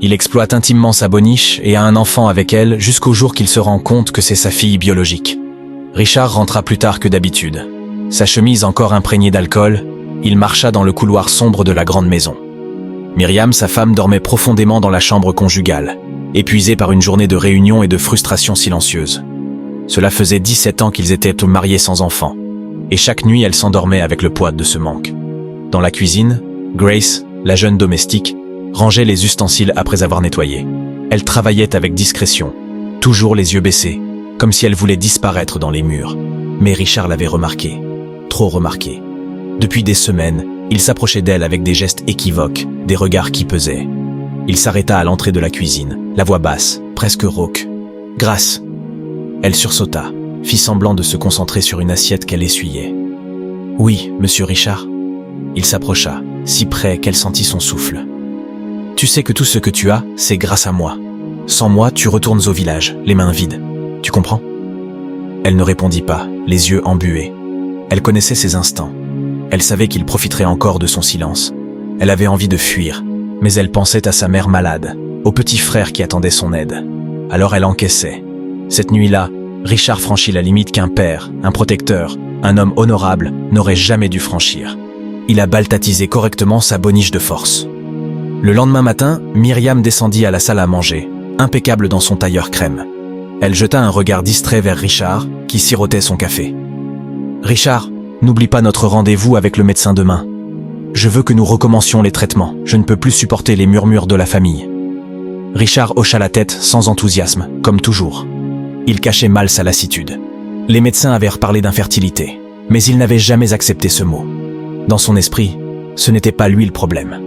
Il exploite intimement sa boniche et a un enfant avec elle jusqu'au jour qu'il se rend compte que c'est sa fille biologique. Richard rentra plus tard que d'habitude. Sa chemise encore imprégnée d'alcool, il marcha dans le couloir sombre de la grande maison. Myriam, sa femme, dormait profondément dans la chambre conjugale, épuisée par une journée de réunions et de frustrations silencieuses. Cela faisait 17 ans qu'ils étaient mariés sans enfants, et chaque nuit elle s'endormait avec le poids de ce manque. Dans la cuisine, Grace, la jeune domestique, rangeait les ustensiles après avoir nettoyé. Elle travaillait avec discrétion, toujours les yeux baissés, comme si elle voulait disparaître dans les murs. Mais Richard l'avait remarqué, trop remarqué. Depuis des semaines, il s'approchait d'elle avec des gestes équivoques, des regards qui pesaient. Il s'arrêta à l'entrée de la cuisine, la voix basse, presque rauque. « Grâce !» Elle sursauta, fit semblant de se concentrer sur une assiette qu'elle essuyait. « Oui, monsieur Richard ?» Il s'approcha, si près qu'elle sentit son souffle. « Tu sais que tout ce que tu as, c'est grâce à moi. Sans moi, tu retournes au village, les mains vides. Tu comprends ?» Elle ne répondit pas, les yeux embués. Elle connaissait ses instants. Elle savait qu'il profiterait encore de son silence. Elle avait envie de fuir, mais elle pensait à sa mère malade, au petit frère qui attendait son aide. Alors elle encaissait. Cette nuit-là, Richard franchit la limite qu'un père, un protecteur, un homme honorable n'aurait jamais dû franchir. Il a baltatisé correctement sa boniche de force. Le lendemain matin, Myriam descendit à la salle à manger, impeccable dans son tailleur crème. Elle jeta un regard distrait vers Richard, qui sirotait son café. « Richard, n'oublie pas notre rendez-vous avec le médecin demain. Je veux que nous recommencions les traitements. Je ne peux plus supporter les murmures de la famille. » Richard hocha la tête sans enthousiasme, comme toujours. Il cachait mal sa lassitude. Les médecins avaient reparlé d'infertilité, mais il n'avait jamais accepté ce mot. Dans son esprit, ce n'était pas lui le problème.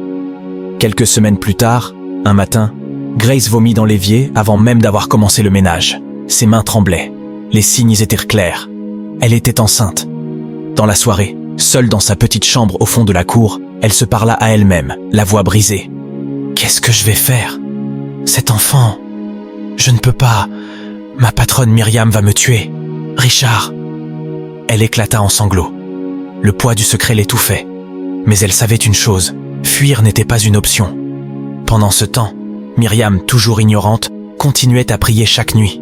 Quelques semaines plus tard, un matin, Grace vomit dans l'évier avant même d'avoir commencé le ménage. Ses mains tremblaient. Les signes étaient clairs. Elle était enceinte. Dans la soirée, seule dans sa petite chambre au fond de la cour, elle se parla à elle-même, la voix brisée. « Qu'est-ce que je vais faire ? Cet enfant, je ne peux pas. Ma patronne Myriam va me tuer. Richard !» Elle éclata en sanglots. Le poids du secret l'étouffait. Mais elle savait une chose, fuir n'était pas une option. Pendant ce temps, Myriam, toujours ignorante, continuait à prier chaque nuit.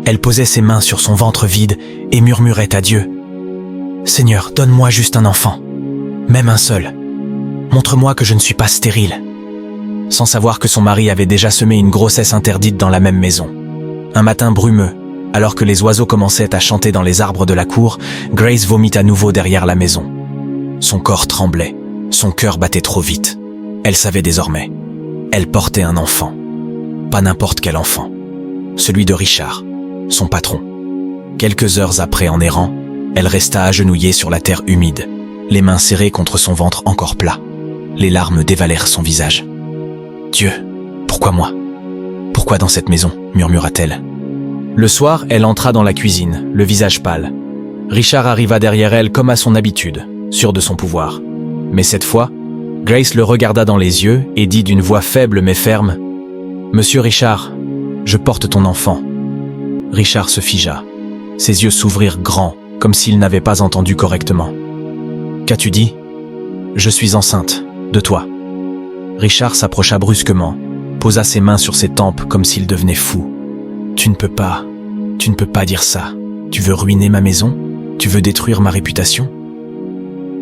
Elle posait ses mains sur son ventre vide et murmurait à Dieu. « Seigneur, donne-moi juste un enfant, même un seul. Montre-moi que je ne suis pas stérile. » Sans savoir que son mari avait déjà semé une grossesse interdite dans la même maison. Un matin brumeux, alors que les oiseaux commençaient à chanter dans les arbres de la cour, Grace vomit à nouveau derrière la maison. Son corps tremblait, son cœur battait trop vite. Elle savait désormais. Elle portait un enfant. Pas n'importe quel enfant. Celui de Richard, son patron. Quelques heures après, en errant, elle resta agenouillée sur la terre humide, les mains serrées contre son ventre encore plat. Les larmes dévalèrent son visage. « Dieu, pourquoi moi ? Pourquoi dans cette maison ?» murmura-t-elle. Le soir, elle entra dans la cuisine, le visage pâle. Richard arriva derrière elle comme à son habitude, sûr de son pouvoir. Mais cette fois, Grace le regarda dans les yeux et dit d'une voix faible mais ferme « Monsieur Richard, je porte ton enfant. » Richard se figea. Ses yeux s'ouvrirent grands, comme s'il n'avait pas entendu correctement. « Qu'as-tu dit ? » ?»« Je suis enceinte, de toi. » Richard s'approcha brusquement, posa ses mains sur ses tempes comme s'il devenait fou. « Tu ne peux pas dire ça. Tu veux ruiner ma maison ? Tu veux détruire ma réputation ?»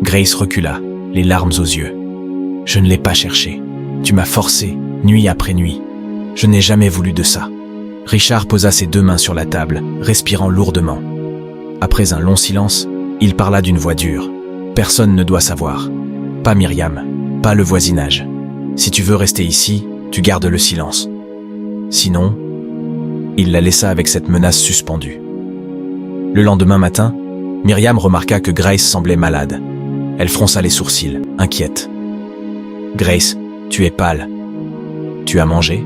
Grace recula, les larmes aux yeux. « Je ne l'ai pas cherché. Tu m'as forcé, nuit après nuit. Je n'ai jamais voulu de ça. » Richard posa ses deux mains sur la table, respirant lourdement. Après un long silence, il parla d'une voix dure. « Personne ne doit savoir. Pas Myriam, pas le voisinage. Si tu veux rester ici, tu gardes le silence. Sinon... » Il la laissa avec cette menace suspendue. Le lendemain matin, Myriam remarqua que Grace semblait malade. Elle fronça les sourcils, inquiète. « Grace, tu es pâle. Tu as mangé ?»«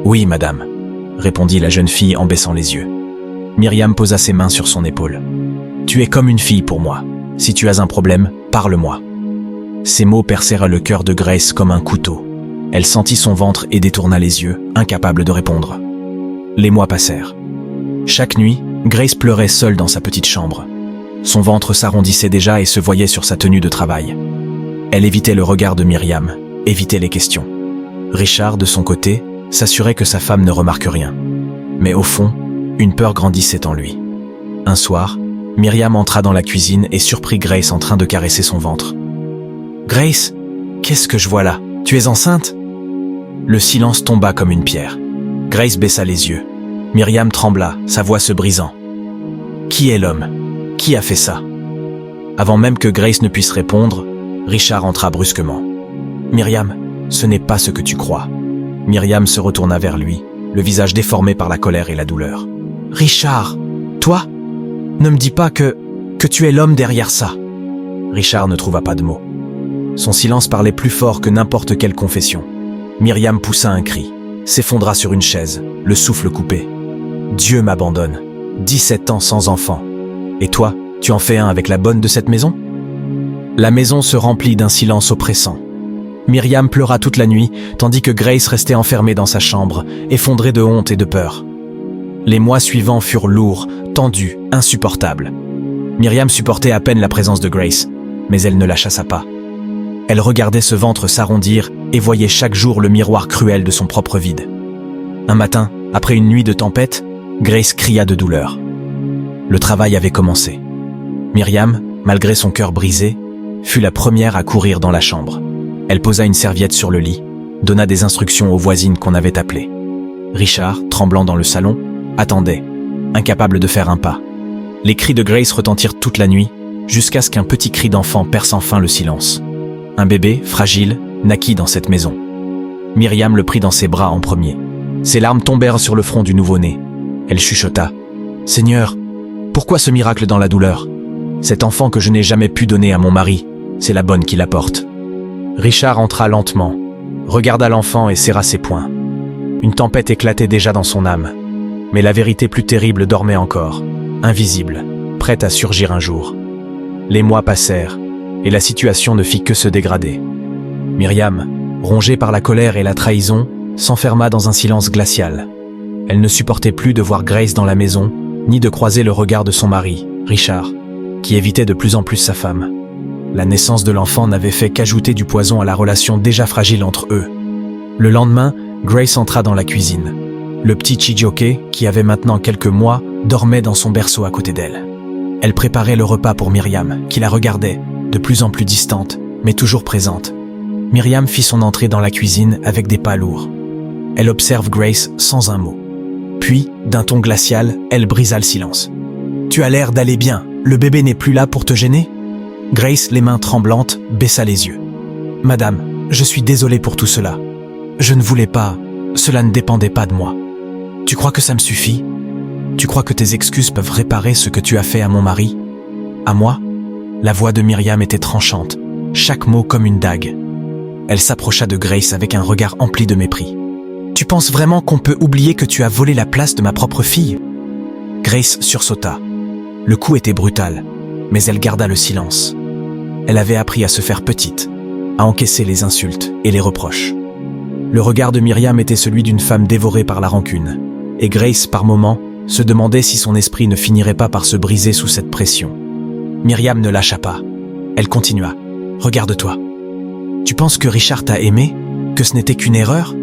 Oui, madame, » répondit la jeune fille en baissant les yeux. Myriam posa ses mains sur son épaule. « Tu es comme une fille pour moi. Si tu as un problème, parle-moi. » Ces mots percèrent le cœur de Grace comme un couteau. Elle sentit son ventre et détourna les yeux, incapable de répondre. Les mois passèrent. Chaque nuit, Grace pleurait seule dans sa petite chambre. Son ventre s'arrondissait déjà et se voyait sur sa tenue de travail. Elle évitait le regard de Myriam, évitait les questions. Richard, de son côté, s'assurait que sa femme ne remarque rien. Mais au fond, une peur grandissait en lui. Un soir, Myriam entra dans la cuisine et surprit Grace en train de caresser son ventre. « Grace, qu'est-ce que je vois là? Tu es enceinte ?» Le silence tomba comme une pierre. Grace baissa les yeux. Myriam trembla, sa voix se brisant. « Qui est l'homme? Qui a fait ça ?» Avant même que Grace ne puisse répondre, Richard entra brusquement. « Myriam, ce n'est pas ce que tu crois. » Myriam se retourna vers lui, le visage déformé par la colère et la douleur. « Richard, toi? Ne me dis pas que tu es l'homme derrière ça. » Richard ne trouva pas de mots. Son silence parlait plus fort que n'importe quelle confession. Myriam poussa un cri, s'effondra sur une chaise, le souffle coupé. « Dieu m'abandonne. 17 ans sans enfant. Et toi, tu en fais un avec la bonne de cette maison ?» La maison se remplit d'un silence oppressant. Myriam pleura toute la nuit, tandis que Grace restait enfermée dans sa chambre, effondrée de honte et de peur. Les mois suivants furent lourds, tendus, insupportables. Myriam supportait à peine la présence de Grace, mais elle ne la chassa pas. Elle regardait ce ventre s'arrondir et voyait chaque jour le miroir cruel de son propre vide. Un matin, après une nuit de tempête, Grace cria de douleur. Le travail avait commencé. Myriam, malgré son cœur brisé, fut la première à courir dans la chambre. Elle posa une serviette sur le lit, donna des instructions aux voisines qu'on avait appelées. Richard, tremblant dans le salon, attendait, incapable de faire un pas. Les cris de Grace retentirent toute la nuit, jusqu'à ce qu'un petit cri d'enfant perce enfin le silence. Un bébé, fragile, naquit dans cette maison. Myriam le prit dans ses bras en premier. Ses larmes tombèrent sur le front du nouveau-né. Elle chuchota. « Seigneur, pourquoi ce miracle dans la douleur? Cet enfant que je n'ai jamais pu donner à mon mari, c'est la bonne qui l'apporte. » Richard entra lentement, regarda l'enfant et serra ses poings. Une tempête éclatait déjà dans son âme. Mais la vérité plus terrible dormait encore, invisible, prête à surgir un jour. Les mois passèrent, et la situation ne fit que se dégrader. Myriam, rongée par la colère et la trahison, s'enferma dans un silence glacial. Elle ne supportait plus de voir Grace dans la maison, ni de croiser le regard de son mari, Richard, qui évitait de plus en plus sa femme. La naissance de l'enfant n'avait fait qu'ajouter du poison à la relation déjà fragile entre eux. Le lendemain, Grace entra dans la cuisine. Le petit Chijioke, qui avait maintenant quelques mois, dormait dans son berceau à côté d'elle. Elle préparait le repas pour Myriam, qui la regardait, de plus en plus distante, mais toujours présente. Myriam fit son entrée dans la cuisine avec des pas lourds. Elle observe Grace sans un mot. Puis, d'un ton glacial, elle brisa le silence. « Tu as l'air d'aller bien, le bébé n'est plus là pour te gêner ?» Grace, les mains tremblantes, baissa les yeux. « Madame, je suis désolée pour tout cela. Je ne voulais pas, cela ne dépendait pas de moi. Tu crois que ça me suffit? Tu crois que tes excuses peuvent réparer ce que tu as fait à mon mari? À moi ?» La voix de Myriam était tranchante, chaque mot comme une dague. Elle s'approcha de Grace avec un regard empli de mépris. « Tu penses vraiment qu'on peut oublier que tu as volé la place de ma propre fille ?» Grace sursauta. Le coup était brutal, mais elle garda le silence. Elle avait appris à se faire petite, à encaisser les insultes et les reproches. Le regard de Myriam était celui d'une femme dévorée par la rancune, et Grace, par moments, se demandait si son esprit ne finirait pas par se briser sous cette pression. Myriam ne lâcha pas. Elle continua. « Regarde-toi. Tu penses que Richard t'a aimé? Que ce n'était qu'une erreur?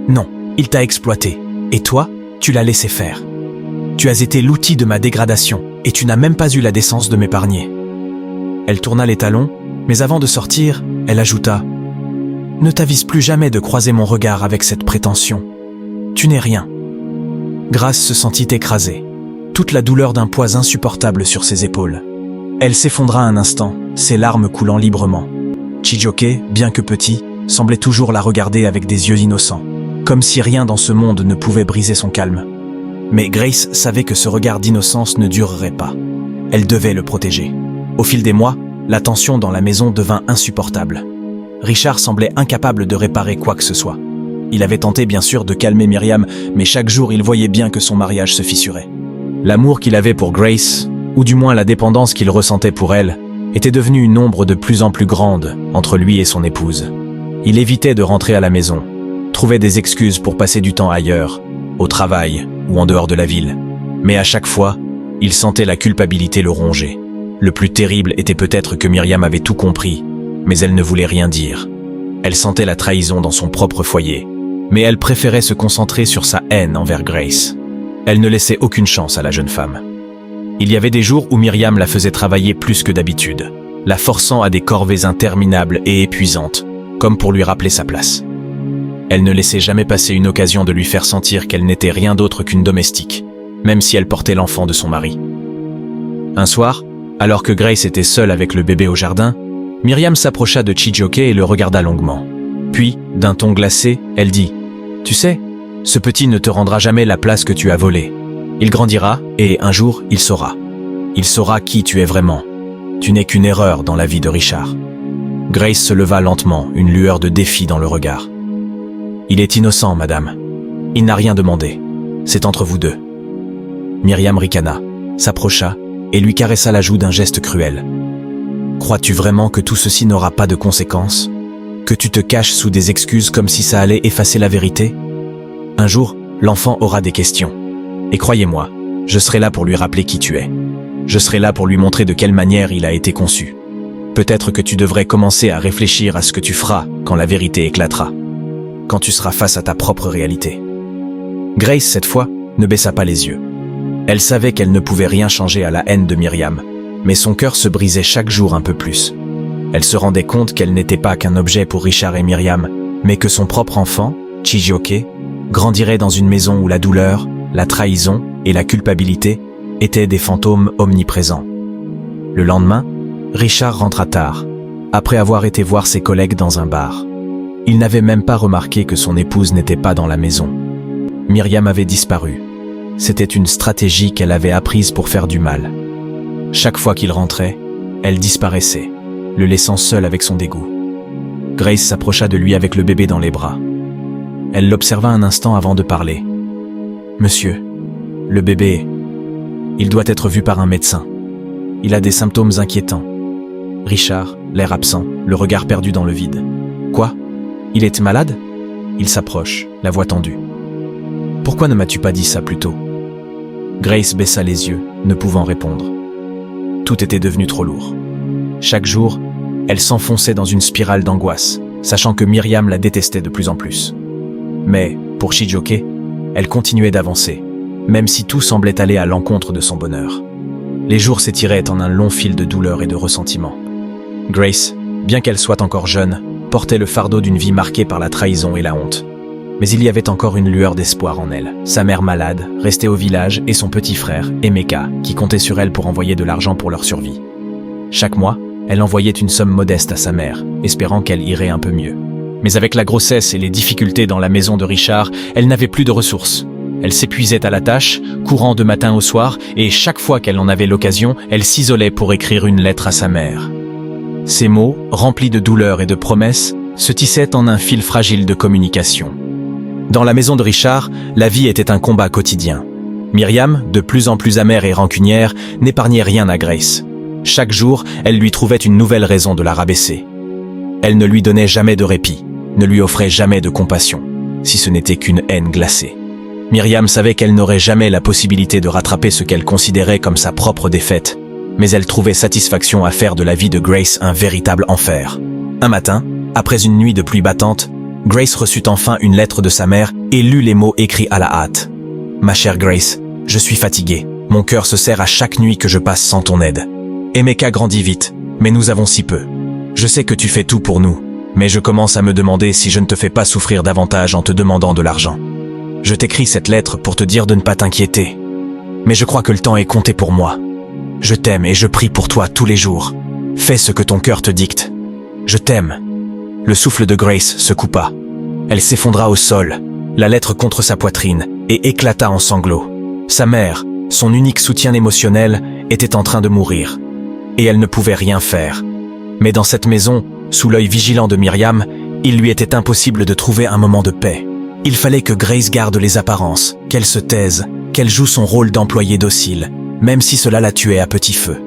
Non, il t'a exploité. Et toi, tu l'as laissé faire. Tu as été l'outil de ma dégradation, et tu n'as même pas eu la décence de m'épargner. » Elle tourna les talons, mais avant de sortir, elle ajouta « Ne t'avise plus jamais de croiser mon regard avec cette prétention. Tu n'es rien. » Grace se sentit écrasée, toute la douleur d'un poids insupportable sur ses épaules. Elle s'effondra un instant, ses larmes coulant librement. Chijioke, bien que petit, semblait toujours la regarder avec des yeux innocents, comme si rien dans ce monde ne pouvait briser son calme. Mais Grace savait que ce regard d'innocence ne durerait pas. Elle devait le protéger. Au fil des mois, la tension dans la maison devint insupportable. Richard semblait incapable de réparer quoi que ce soit. Il avait tenté bien sûr de calmer Myriam, mais chaque jour il voyait bien que son mariage se fissurait. L'amour qu'il avait pour Grace, ou du moins la dépendance qu'il ressentait pour elle, était devenue une ombre de plus en plus grande entre lui et son épouse. Il évitait de rentrer à la maison, trouvait des excuses pour passer du temps ailleurs, au travail ou en dehors de la ville. Mais à chaque fois, il sentait la culpabilité le ronger. Le plus terrible était peut-être que Myriam avait tout compris, mais elle ne voulait rien dire. Elle sentait la trahison dans son propre foyer, mais elle préférait se concentrer sur sa haine envers Grace. Elle ne laissait aucune chance à la jeune femme. Il y avait des jours où Myriam la faisait travailler plus que d'habitude, la forçant à des corvées interminables et épuisantes, comme pour lui rappeler sa place. Elle ne laissait jamais passer une occasion de lui faire sentir qu'elle n'était rien d'autre qu'une domestique, même si elle portait l'enfant de son mari. Un soir, alors que Grace était seule avec le bébé au jardin, Myriam s'approcha de Chijioke et le regarda longuement. Puis, d'un ton glacé, elle dit « Tu sais, ce petit ne te rendra jamais la place que tu as volée. Il grandira et, un jour, il saura. Il saura qui tu es vraiment. Tu n'es qu'une erreur dans la vie de Richard. » Grace se leva lentement, une lueur de défi dans le regard. « Il est innocent, madame. Il n'a rien demandé. C'est entre vous deux. » Myriam ricana, s'approcha et lui caressa la joue d'un geste cruel. « Crois-tu vraiment que tout ceci n'aura pas de conséquences? Que tu te caches sous des excuses comme si ça allait effacer la vérité? Un jour, l'enfant aura des questions. Et croyez-moi, je serai là pour lui rappeler qui tu es. Je serai là pour lui montrer de quelle manière il a été conçu. Peut-être que tu devrais commencer à réfléchir à ce que tu feras quand la vérité éclatera. Quand tu seras face à ta propre réalité. » Grace, cette fois, ne baissa pas les yeux. Elle savait qu'elle ne pouvait rien changer à la haine de Myriam, mais son cœur se brisait chaque jour un peu plus. Elle se rendait compte qu'elle n'était pas qu'un objet pour Richard et Myriam, mais que son propre enfant, Chijioke, grandirait dans une maison où la douleur, la trahison et la culpabilité étaient des fantômes omniprésents. Le lendemain, Richard rentra tard, après avoir été voir ses collègues dans un bar. Il n'avait même pas remarqué que son épouse n'était pas dans la maison. Myriam avait disparu. C'était une stratégie qu'elle avait apprise pour faire du mal. Chaque fois qu'il rentrait, elle disparaissait, le laissant seul avec son dégoût. Grace s'approcha de lui avec le bébé dans les bras. Elle l'observa un instant avant de parler. « Monsieur, le bébé, il doit être vu par un médecin. Il a des symptômes inquiétants. » Richard, l'air absent, le regard perdu dans le vide. « Quoi? Il est malade ?» Il s'approche, la voix tendue. « Pourquoi ne m'as-tu pas dit ça plus tôt ?» Grace baissa les yeux, ne pouvant répondre. Tout était devenu trop lourd. Chaque jour, elle s'enfonçait dans une spirale d'angoisse, sachant que Myriam la détestait de plus en plus. Mais, pour Chijioke, elle continuait d'avancer, même si tout semblait aller à l'encontre de son bonheur. Les jours s'étiraient en un long fil de douleur et de ressentiment. Grace, bien qu'elle soit encore jeune, portait le fardeau d'une vie marquée par la trahison et la honte. Mais il y avait encore une lueur d'espoir en elle. Sa mère malade, restée au village, et son petit frère, Emeka, qui comptait sur elle pour envoyer de l'argent pour leur survie. Chaque mois, elle envoyait une somme modeste à sa mère, espérant qu'elle irait un peu mieux. Mais avec la grossesse et les difficultés dans la maison de Richard, elle n'avait plus de ressources. Elle s'épuisait à la tâche, courant de matin au soir, et chaque fois qu'elle en avait l'occasion, elle s'isolait pour écrire une lettre à sa mère. Ces mots, remplis de douleur et de promesses, se tissaient en un fil fragile de communication. Dans la maison de Richard, la vie était un combat quotidien. Myriam, de plus en plus amère et rancunière, n'épargnait rien à Grace. Chaque jour, elle lui trouvait une nouvelle raison de la rabaisser. Elle ne lui donnait jamais de répit, ne lui offrait jamais de compassion, si ce n'était qu'une haine glacée. Myriam savait qu'elle n'aurait jamais la possibilité de rattraper ce qu'elle considérait comme sa propre défaite, mais elle trouvait satisfaction à faire de la vie de Grace un véritable enfer. Un matin, après une nuit de pluie battante, Grace reçut enfin une lettre de sa mère et lut les mots écrits à la hâte. « Ma chère Grace, je suis fatigué. Mon cœur se serre à chaque nuit que je passe sans ton aide. Emeka grandit vite, mais nous avons si peu. Je sais que tu fais tout pour nous, mais je commence à me demander si je ne te fais pas souffrir davantage en te demandant de l'argent. Je t'écris cette lettre pour te dire de ne pas t'inquiéter. Mais je crois que le temps est compté pour moi. Je t'aime et je prie pour toi tous les jours. Fais ce que ton cœur te dicte. Je t'aime. » Le souffle de Grace se coupa. Elle s'effondra au sol, la lettre contre sa poitrine, et éclata en sanglots. Sa mère, son unique soutien émotionnel, était en train de mourir. Et elle ne pouvait rien faire. Mais dans cette maison, sous l'œil vigilant de Myriam, il lui était impossible de trouver un moment de paix. Il fallait que Grace garde les apparences, qu'elle se taise, qu'elle joue son rôle d'employée docile, même si cela la tuait à petit feu.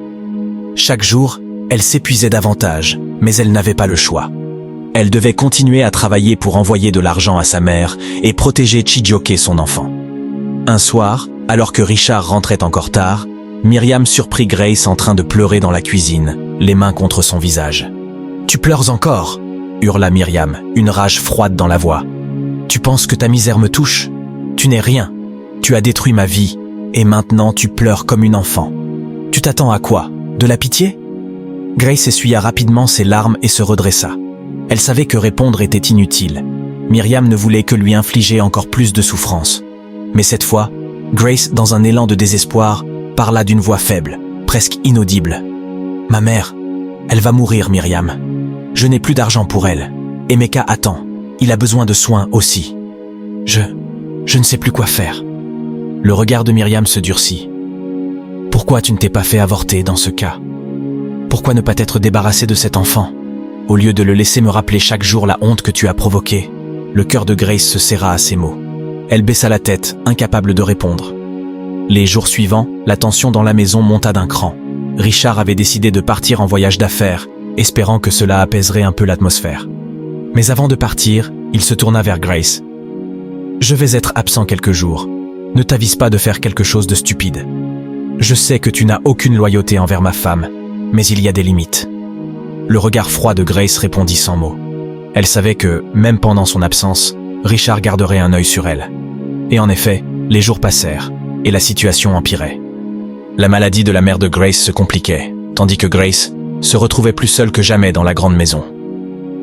Chaque jour, elle s'épuisait davantage, mais elle n'avait pas le choix. Elle devait continuer à travailler pour envoyer de l'argent à sa mère et protéger Chijioke, son enfant. Un soir, alors que Richard rentrait encore tard, Myriam surprit Grace en train de pleurer dans la cuisine, les mains contre son visage. « Tu pleures encore ?» hurla Myriam, une rage froide dans la voix. Tu penses que ta misère me touche? Tu n'es rien. Tu as détruit ma vie, et maintenant tu pleures comme une enfant. Tu t'attends à quoi? De la pitié? Grace essuya rapidement ses larmes et se redressa. Elle savait que répondre était inutile. Myriam ne voulait que lui infliger encore plus de souffrance. Mais cette fois, Grace, dans un élan de désespoir, parla d'une voix faible, presque inaudible. « Ma mère, elle va mourir, Myriam. Je n'ai plus d'argent pour elle. Et Mecca attend. Il a besoin de soins aussi. Je ne sais plus quoi faire. » Le regard de Myriam se durcit. « Pourquoi tu ne t'es pas fait avorter dans ce cas? Pourquoi ne pas t'être débarrassé de cet enfant, au lieu de le laisser me rappeler chaque jour la honte que tu as provoquée ?» Le cœur de Grace se serra à ces mots. Elle baissa la tête, incapable de répondre. Les jours suivants, la tension dans la maison monta d'un cran. Richard avait décidé de partir en voyage d'affaires, espérant que cela apaiserait un peu l'atmosphère. Mais avant de partir, il se tourna vers Grace. « Je vais être absent quelques jours. Ne t'avise pas de faire quelque chose de stupide. Je sais que tu n'as aucune loyauté envers ma femme, mais il y a des limites. » Le regard froid de Grace répondit sans mots. Elle savait que, même pendant son absence, Richard garderait un œil sur elle. Et en effet, les jours passèrent, et la situation empirait. La maladie de la mère de Grace se compliquait, tandis que Grace se retrouvait plus seule que jamais dans la grande maison.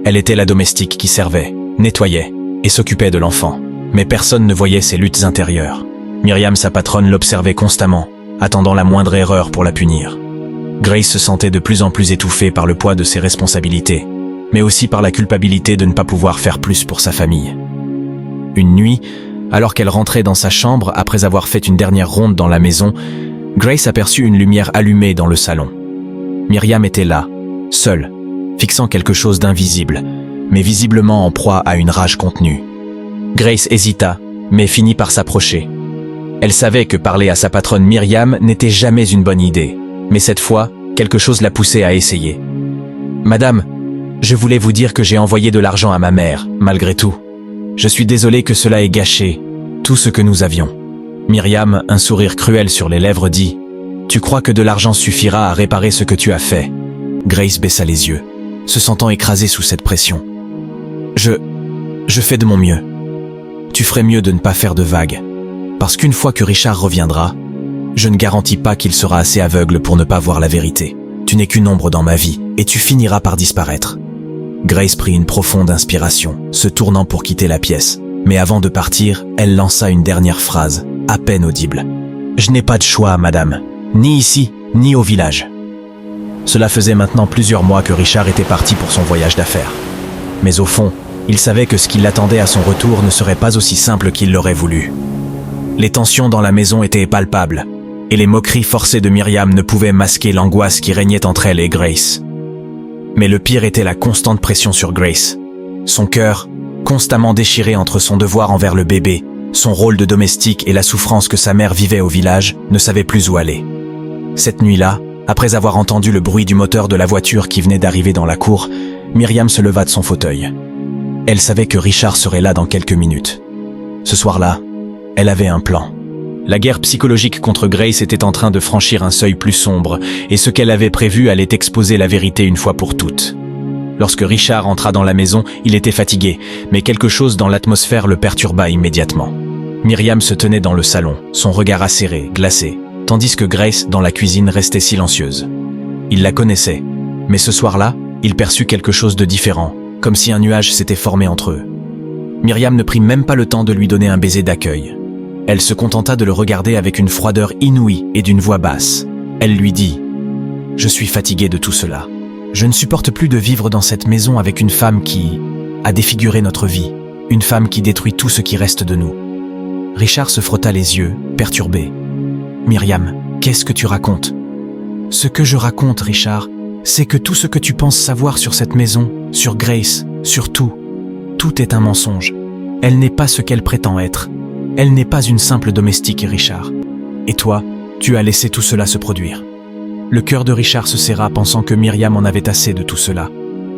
Elle était la domestique qui servait, nettoyait et s'occupait de l'enfant, mais personne ne voyait ses luttes intérieures. Myriam, sa patronne, l'observait constamment, attendant la moindre erreur pour la punir. Grace se sentait de plus en plus étouffée par le poids de ses responsabilités, mais aussi par la culpabilité de ne pas pouvoir faire plus pour sa famille. Une nuit, alors qu'elle rentrait dans sa chambre après avoir fait une dernière ronde dans la maison, Grace aperçut une lumière allumée dans le salon. Myriam était là, seule, fixant quelque chose d'invisible, mais visiblement en proie à une rage contenue. Grace hésita, mais finit par s'approcher. Elle savait que parler à sa patronne Myriam n'était jamais une bonne idée, mais cette fois, quelque chose la poussait à essayer. « Madame, je voulais vous dire que j'ai envoyé de l'argent à ma mère, malgré tout. Je suis désolé que cela ait gâché tout ce que nous avions. » Myriam, un sourire cruel sur les lèvres, dit « Tu crois que de l'argent suffira à réparer ce que tu as fait ?» Grace baissa les yeux, se sentant écrasée sous cette pression. « Je fais de mon mieux. Tu ferais mieux de ne pas faire de vagues, parce qu'une fois que Richard reviendra, je ne garantis pas qu'il sera assez aveugle pour ne pas voir la vérité. Tu n'es qu'une ombre dans ma vie, et tu finiras par disparaître. » Grace prit une profonde inspiration, se tournant pour quitter la pièce. Mais avant de partir, elle lança une dernière phrase, à peine audible. « Je n'ai pas de choix, madame, ni ici, ni au village. » Cela faisait maintenant plusieurs mois que Richard était parti pour son voyage d'affaires. Mais au fond, il savait que ce qui l'attendait à son retour ne serait pas aussi simple qu'il l'aurait voulu. Les tensions dans la maison étaient palpables, et les moqueries forcées de Myriam ne pouvaient masquer l'angoisse qui régnait entre elle et Grace. Mais le pire était la constante pression sur Grace. Son cœur, constamment déchiré entre son devoir envers le bébé, son rôle de domestique et la souffrance que sa mère vivait au village, ne savait plus où aller. Cette nuit-là, après avoir entendu le bruit du moteur de la voiture qui venait d'arriver dans la cour, Myriam se leva de son fauteuil. Elle savait que Richard serait là dans quelques minutes. Ce soir-là, elle avait un plan. La guerre psychologique contre Grace était en train de franchir un seuil plus sombre, et ce qu'elle avait prévu allait exposer la vérité une fois pour toutes. Lorsque Richard entra dans la maison, il était fatigué, mais quelque chose dans l'atmosphère le perturba immédiatement. Myriam se tenait dans le salon, son regard acéré, glacé, tandis que Grace, dans la cuisine, restait silencieuse. Il la connaissait, mais ce soir-là, il perçut quelque chose de différent, comme si un nuage s'était formé entre eux. Myriam ne prit même pas le temps de lui donner un baiser d'accueil. Elle se contenta de le regarder avec une froideur inouïe et d'une voix basse. Elle lui dit « Je suis fatiguée de tout cela. Je ne supporte plus de vivre dans cette maison avec une femme qui a défiguré notre vie, une femme qui détruit tout ce qui reste de nous. » Richard se frotta les yeux, perturbé. « Myriam, qu'est-ce que tu racontes ?»« Ce que je raconte, Richard, c'est que tout ce que tu penses savoir sur cette maison, sur Grace, sur tout est un mensonge. Elle n'est pas ce qu'elle prétend être. Elle n'est pas une simple domestique, Richard. Et toi, tu as laissé tout cela se produire. » Le cœur de Richard se serra, pensant que Myriam en avait assez de tout cela,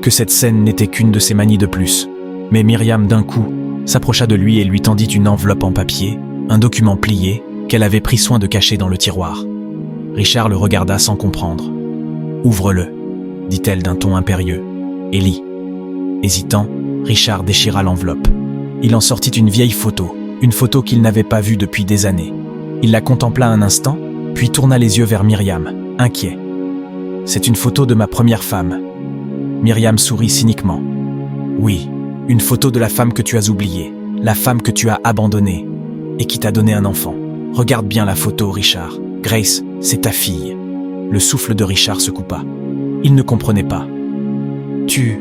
que cette scène n'était qu'une de ses manies de plus. Mais Myriam, d'un coup, s'approcha de lui et lui tendit une enveloppe en papier, un document plié, qu'elle avait pris soin de cacher dans le tiroir. Richard le regarda sans comprendre. « Ouvre-le, dit-elle d'un ton impérieux, et lis. » Hésitant, Richard déchira l'enveloppe. Il en sortit une vieille photo, une photo qu'il n'avait pas vue depuis des années. Il la contempla un instant, puis tourna les yeux vers Myriam, inquiet. « C'est une photo de ma première femme. » Myriam sourit cyniquement. « Oui, une photo de la femme que tu as oubliée, la femme que tu as abandonnée et qui t'a donné un enfant. Regarde bien la photo, Richard. Grace, c'est ta fille. » Le souffle de Richard se coupa. Il ne comprenait pas. « Tu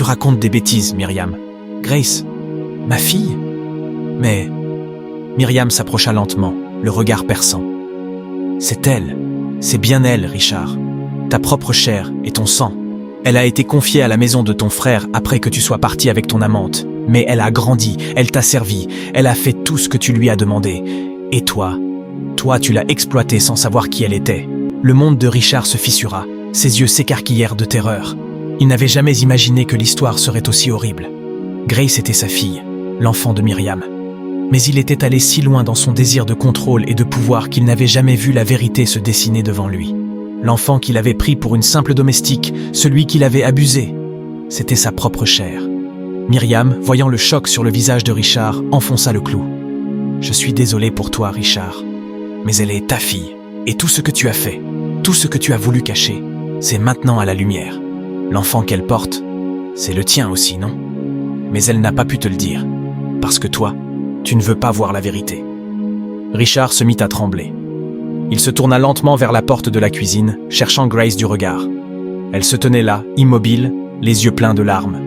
racontes des bêtises, Myriam. Grace, ma fille ? » Mais Myriam s'approcha lentement, le regard perçant. « C'est elle, c'est bien elle, Richard. Ta propre chair et ton sang. Elle a été confiée à la maison de ton frère après que tu sois parti avec ton amante. Mais elle a grandi, elle t'a servi, elle a fait tout ce que tu lui as demandé. Et toi, tu l'as exploitée sans savoir qui elle était. » Le monde de Richard se fissura, ses yeux s'écarquillèrent de terreur. Il n'avait jamais imaginé que l'histoire serait aussi horrible. Grace était sa fille, l'enfant de Myriam. Mais il était allé si loin dans son désir de contrôle et de pouvoir qu'il n'avait jamais vu la vérité se dessiner devant lui. L'enfant qu'il avait pris pour une simple domestique, celui qu'il avait abusé, c'était sa propre chair. Myriam, voyant le choc sur le visage de Richard, enfonça le clou. « Je suis désolé pour toi, Richard, mais elle est ta fille. Et tout ce que tu as fait, tout ce que tu as voulu cacher, c'est maintenant à la lumière. L'enfant qu'elle porte, c'est le tien aussi, non? Mais elle n'a pas pu te le dire, parce que toi, tu ne veux pas voir la vérité. » Richard se mit à trembler. Il se tourna lentement vers la porte de la cuisine, cherchant Grace du regard. Elle se tenait là, immobile, les yeux pleins de larmes.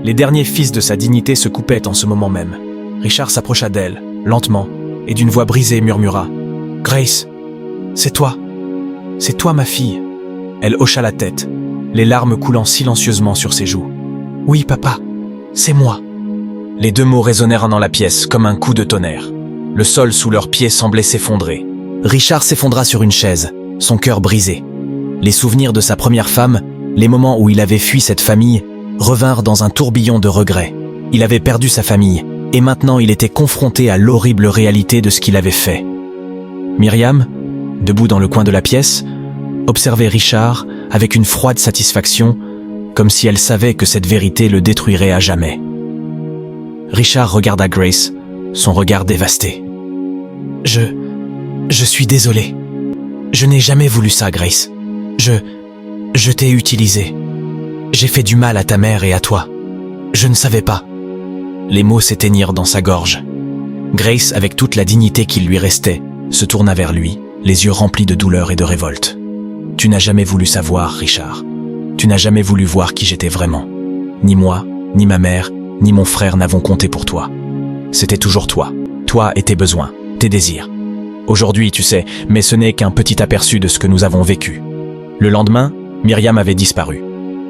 Les derniers fils de sa dignité se coupaient en ce moment même. Richard s'approcha d'elle, lentement, et d'une voix brisée murmura « Grace, c'est toi ma fille. » Elle hocha la tête, les larmes coulant silencieusement sur ses joues. « Oui, papa, c'est moi. » Les deux mots résonnèrent dans la pièce comme un coup de tonnerre. Le sol sous leurs pieds semblait s'effondrer. Richard s'effondra sur une chaise, son cœur brisé. Les souvenirs de sa première femme, les moments où il avait fui cette famille, revinrent dans un tourbillon de regrets. Il avait perdu sa famille, et maintenant il était confronté à l'horrible réalité de ce qu'il avait fait. Myriam, debout dans le coin de la pièce, observait Richard avec une froide satisfaction, comme si elle savait que cette vérité le détruirait à jamais. Richard regarda Grace, son regard dévasté. « Je suis désolé. Je n'ai jamais voulu ça, Grace. Je t'ai utilisé. J'ai fait du mal à ta mère et à toi. Je ne savais pas. » Les mots s'éteignirent dans sa gorge. Grace, avec toute la dignité qui lui restait, se tourna vers lui, les yeux remplis de douleur et de révolte. « Tu n'as jamais voulu savoir, Richard. Tu n'as jamais voulu voir qui j'étais vraiment. Ni moi, ni ma mère, ni mon frère n'avons compté pour toi. C'était toujours toi. Toi et tes besoins, tes désirs. Aujourd'hui, tu sais, mais ce n'est qu'un petit aperçu de ce que nous avons vécu. » Le lendemain, Myriam avait disparu.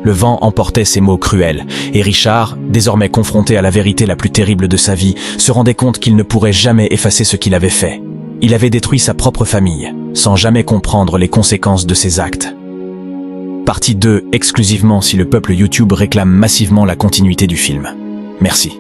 Le vent emportait ses mots cruels, et Richard, désormais confronté à la vérité la plus terrible de sa vie, se rendait compte qu'il ne pourrait jamais effacer ce qu'il avait fait. Il avait détruit sa propre famille, sans jamais comprendre les conséquences de ses actes. Partie 2, exclusivement si le peuple YouTube réclame massivement la continuité du film. Merci.